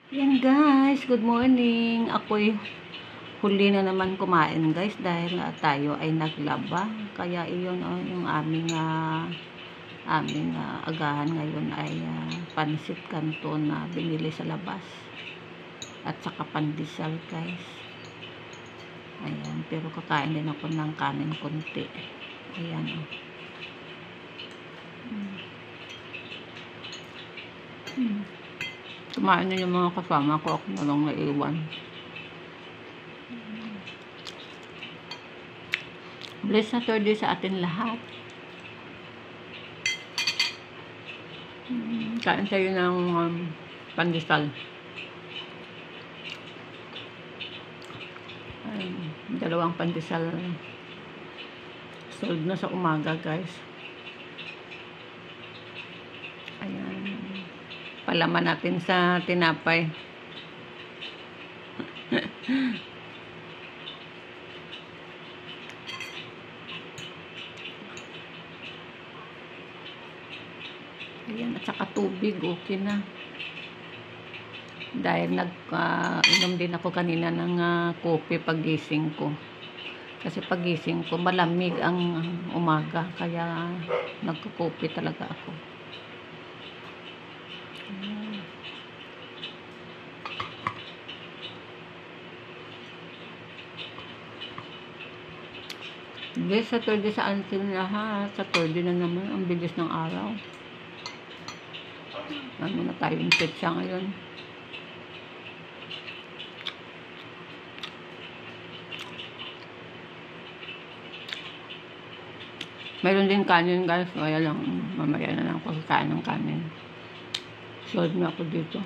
Yan guys, good morning. Ako'y huli na naman kumain guys dahil tayo ay naglaba. Kaya iyon yung aming agahan ngayon ay pansit canton na binili sa labas. At saka pandesal guys. Ayan, pero kakain din ako ng kanin konti. Ayan Kumain na yung mga kasama ko. Ako na lang naiwan. Blessed Saturday sa atin lahat. Kain tayo ng pandesal. Dalawang pandesal. Sold na sa umaga guys. Ayan. Palaman natin sa tinapay. Ayan, at saka tubig, okay na. Dahil inom din ako kanina ng kopi pagising ko. Kasi pagising ko, malamig ang umaga. Kaya nagko-kopi talaga ako. Blessed Saturday sa atin lahat. Saturday na naman. Ang bilis ng araw. Ano na tayong petsa ngayon. Mayroon din kanin guys. Kaya lang mamaya na lang ako kakain ng kanin. Sold na ako dito.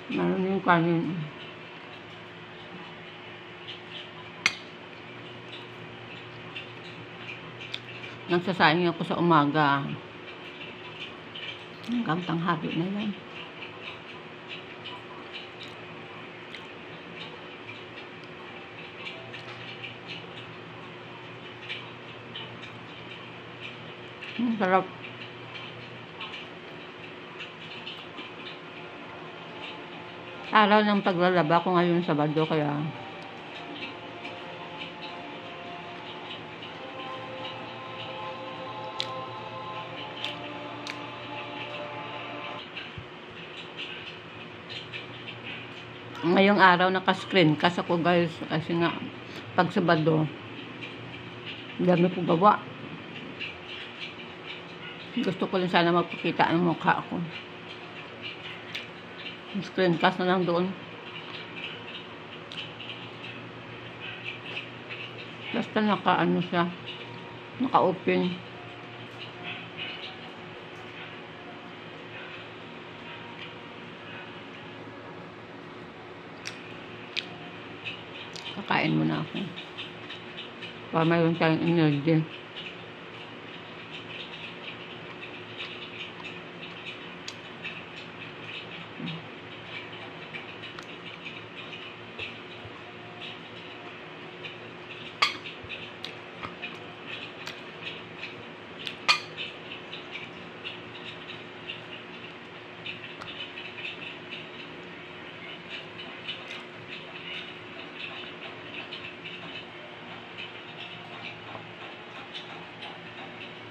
Mayroon yung kanin. Nagsasaing ako sa umaga. Hanggang tanghali na yan. Sarap. Araw ng paglalaba ko ngayon Sabado kaya ngayong araw naka-screencast ako guys kasi nga pag Sabado dami po gawa. Gusto ko lang sana magpakita ang mukha ko. Screencast na lang doon. Basta naka-ano siya. Naka-open. Kakain muna ako. Para mayroon tayong energy.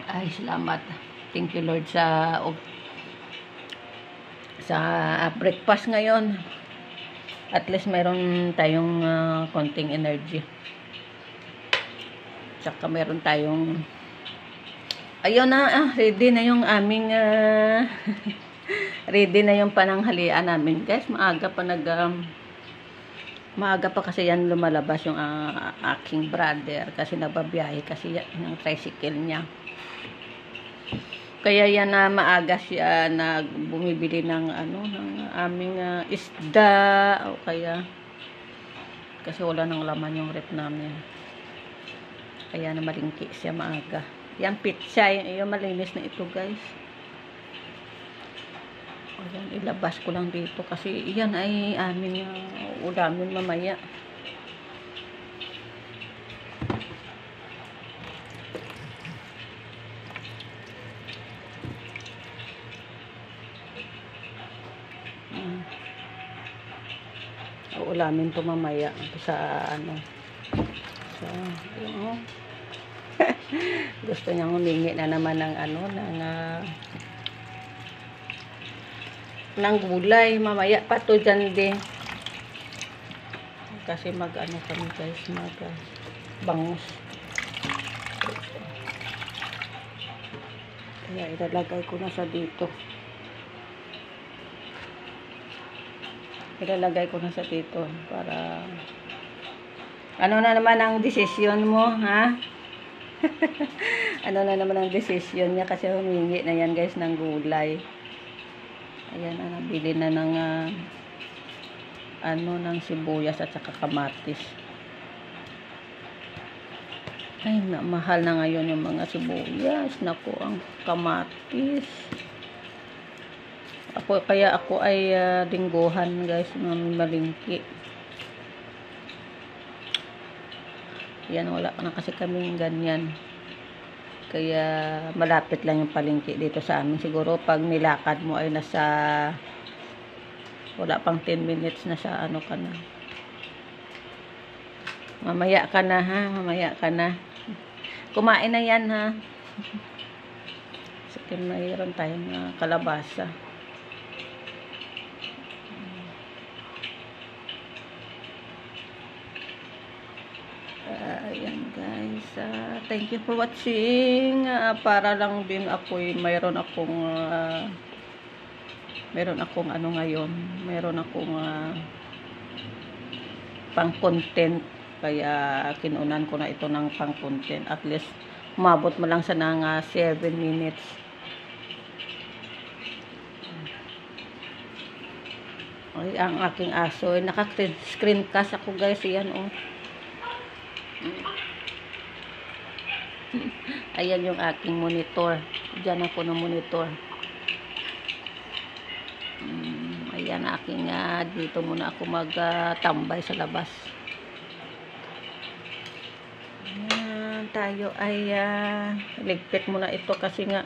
Ay, salamat. Thank you Lord sa breakfast ngayon. At least mayroon tayong konting energy. Tsaka mayroon tayong ayun na, ready na yung aming ready na yung pananghalian namin. Guys, maaga pa kasi yan lumalabas yung aking brother kasi nagbabiyahe kasi yung tricycle niya. Kaya yan na maaga siya bumibili ng ng aming isda o kaya kasi wala nang laman yung rep namin. Kaya na malingki siya maaga. Yan pizza, yung malinis na ito guys. Ayan, ilabas ko lang dito kasi yan ay aming ulamin mamaya. ulamin to mamaya sa ano. So, gusto niyang humingi na naman ng ano, ng gulay. Mamaya pa to dyan din. Kasi mag-ano kami guys, bangus. Kaya ilalagay ko na sa dito. Ilalagay ko na sa dito para ano na naman ang desisyon mo, ha? Ano na naman ang desisyon niya kasi humingi na yan guys ng gulay. Ayan na, nabili na ng ng sibuyas at saka kamatis. Ay, mahal na ngayon yung mga sibuyas. Naku, ang kamatis. Kaya ako ay lingguhan guys, malingki. Yan, wala na kasi kaming ganyan. Kaya malapit lang yung palengke dito sa amin. Siguro pag nilakad mo ay nasa wala pang 10 minutes na sa ano ka na. Mamaya ka na ha, mamaya ka na. Kumain na yan ha. Sige, mayroon tayong kalabasa. Ayan guys, thank you for watching. Para lang din ako'y mayroon akong ano ngayon, mayroon akong pang content, kaya kinunan ko na ito ng pang content. At least umabot mo lang sa nang 7 minutes. Ay, ang aking aso ay naka-screencast ako guys. Yan oh. Ayan yung aking monitor. Diyan ako na monitor. Ayan aking dito muna ako magtambay sa labas. Ayan, tayo ay ligpit muna ito kasi nga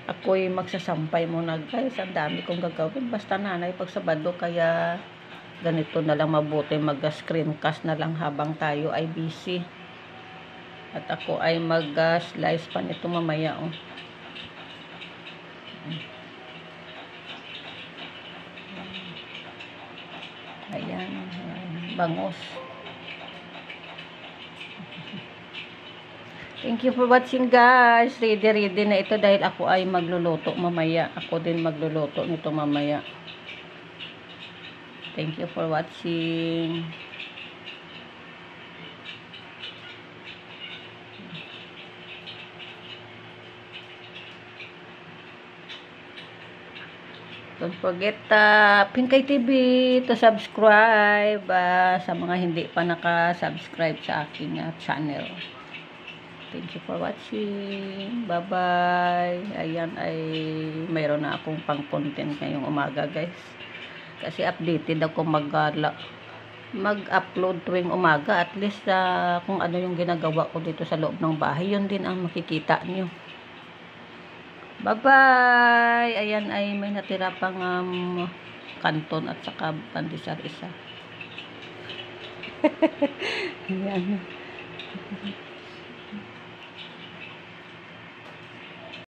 ako'y magsasampay muna guys. Ang dami kong gagawin. Basta nanay pag Sabado, kaya ganito na lang mabuti, mag-screencast na lang habang tayo ay busy. At ako ay mag-slice pa nito mamaya oh. Ayan, bangus. Thank you for watching guys. Ready na ito dahil ako ay magluluto mamaya. Ako din magluluto nito mamaya. Thank you for watching. Don't forget Pinkay TV to subscribe sa mga hindi pa naka-subscribe sa aking channel. Thank you for watching. Bye-bye. Ayan ay mayroon na akong pang-content ngayong umaga guys. Kasi updated ako mag-upload tuwing umaga. At least kung ano yung ginagawa ko dito sa loob ng bahay, yun din ang makikita nyo. Bye-bye! Ayan ay may natira pang kanton at saka pandesal isa. Ayan.